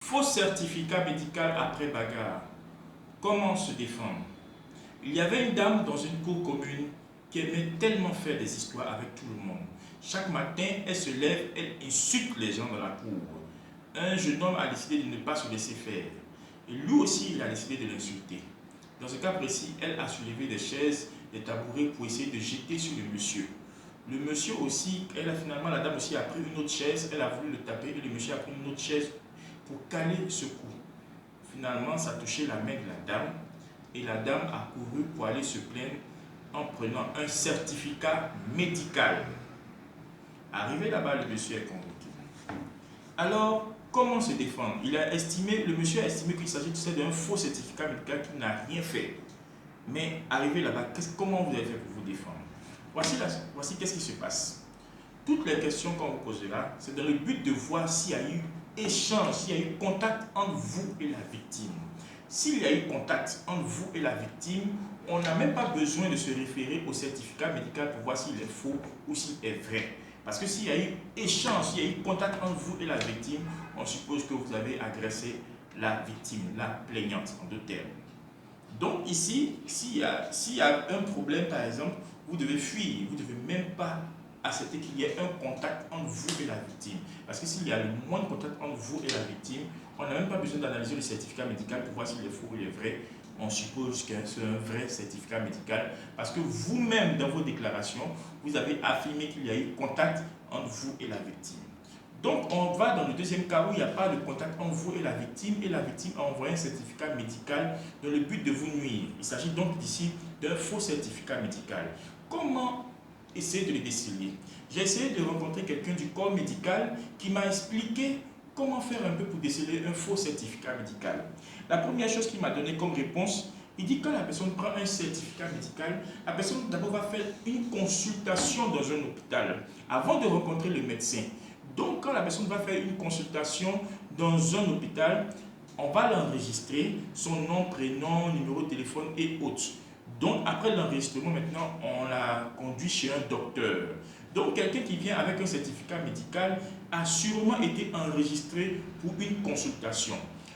Faux certificat médical après bagarre. Comment se défendre? Il y avait une dame dans une cour commune qui aimait tellement faire des histoires avec tout le monde. Chaque matin, elle se lève, elle insulte les gens dans la cour. Un jeune homme a décidé de ne pas se laisser faire. Et lui aussi, il a décidé de l'insulter. Dans ce cas précis, elle a soulevé des chaises, des tabourets pour essayer de jeter sur le monsieur. Le monsieur aussi, finalement, la dame aussi a pris une autre chaise, elle a voulu le taper et le monsieur a pris une autre chaise pour caler ce coup. Finalement, ça a touché la main de la dame et la dame a couru pour aller se plaindre en prenant un certificat médical. Arrivé là-bas, le monsieur est convoqué. Alors, comment se défendre? Le monsieur a estimé qu'il s'agit d'un faux certificat médical qui n'a rien fait. Mais arrivé là-bas, comment vous avez fait pour vous défendre? Voici qu'est-ce qui se passe. Toutes les questions qu'on vous posera, c'est dans le but de voir s'il y a eu échange, s'il y a eu contact entre vous et la victime. S'il y a eu contact entre vous et la victime, on n'a même pas besoin de se référer au certificat médical pour voir s'il est faux ou s'il est vrai. Parce que s'il y a eu échange, s'il y a eu contact entre vous et la victime, on suppose que vous avez agressé la victime, la plaignante, en deux termes. Donc ici, s'il y a un problème, par exemple, vous devez fuir, vous ne devez même pas accepter qu'il y ait un contact entre vous et la victime. Parce que s'il y a le moins de contact entre vous et la victime, on n'a même pas besoin d'analyser le certificat médical pour voir s'il est faux ou il est vrai. On suppose que c'est un vrai certificat médical parce que vous-même, dans vos déclarations, vous avez affirmé qu'il y a eu contact entre vous et la victime. Donc, on va dans le deuxième cas où il n'y a pas de contact entre vous et la victime a envoyé un certificat médical dans le but de vous nuire. Il s'agit donc ici d'un faux certificat médical. Comment essayer de le déceler? J'ai essayé de rencontrer quelqu'un du corps médical qui m'a expliqué comment faire un peu pour déceler un faux certificat médical. La première chose qu'il m'a donné comme réponse, il dit que quand la personne prend un certificat médical, la personne d'abord va faire une consultation dans un hôpital avant de rencontrer le médecin. Donc, quand la personne va faire une consultation dans un hôpital, on va l'enregistrer, son nom, prénom, numéro de téléphone et autres. Donc, après l'enregistrement, maintenant, on la conduit chez un docteur. Donc, quelqu'un qui vient avec un certificat médical a sûrement été enregistré pour une consultation.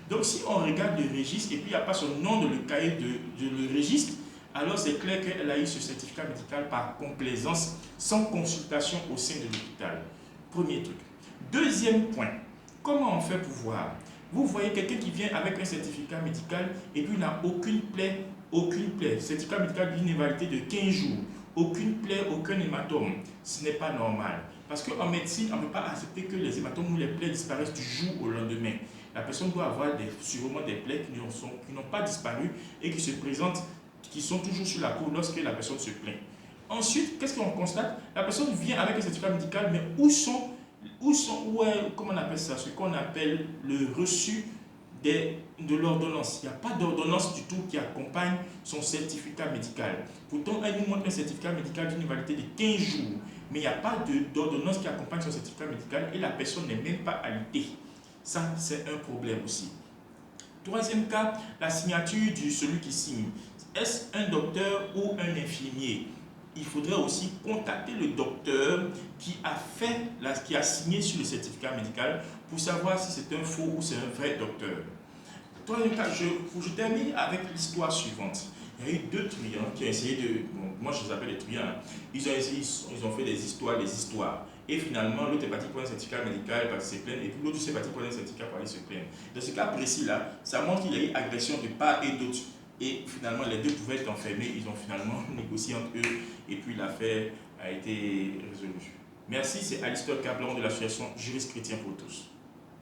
Donc, si on regarde le registre et puis il n'y a pas son nom dans le cahier de le registre, alors c'est clair qu'elle a eu ce certificat médical par complaisance, sans consultation au sein de l'hôpital. Premier truc. Deuxième point, comment on fait pour voir? Vous voyez quelqu'un qui vient avec un certificat médical et puis il n'a aucune plaie, certificat médical d'une invalidité de 15 jours, aucune plaie, aucun hématome. Ce n'est pas normal. Parce qu'en médecine, on ne peut pas accepter que les hématomes ou les plaies disparaissent du jour au lendemain. La personne doit avoir sûrement des plaies qui n'ont pas disparu et qui se présentent, qui sont toujours sur la peau lorsque la personne se plaint. Ensuite, qu'est-ce qu'on constate? La personne vient avec un certificat médical, mais où est, comment on appelle ça? Ce qu'on appelle le reçu de l'ordonnance. Il n'y a pas d'ordonnance du tout qui accompagne son certificat médical. Pourtant, elle nous montre un certificat médical d'une validité de 15 jours, mais il n'y a pas d'ordonnance qui accompagne son certificat médical et la personne n'est même pas alitée. Ça, c'est un problème aussi. Troisième cas, la signature de celui qui signe. Est-ce un docteur ou un infirmier? Il faudrait aussi contacter le docteur qui a signé sur le certificat médical pour savoir si c'est un faux ou c'est un vrai docteur. Troisième cas, je termine avec l'histoire suivante. Il y a eu deux truands qui ont essayé de... Bon, moi je les appelle les truands. Ils ont fait des histoires. Et finalement, l'autre est parti pour un certificat médical pour aller se plaindre, et puis l'autre est parti pour un certificat pour aller se plaindre. Dans ce cas précis-là, ça montre qu'il y a eu agression de part et d'autre. Et finalement, les deux pouvaient être enfermés. Ils ont finalement négocié entre eux, et puis l'affaire a été résolue. Merci, c'est Alistair Kaplan de l'association Juristes Chrétiens pour tous.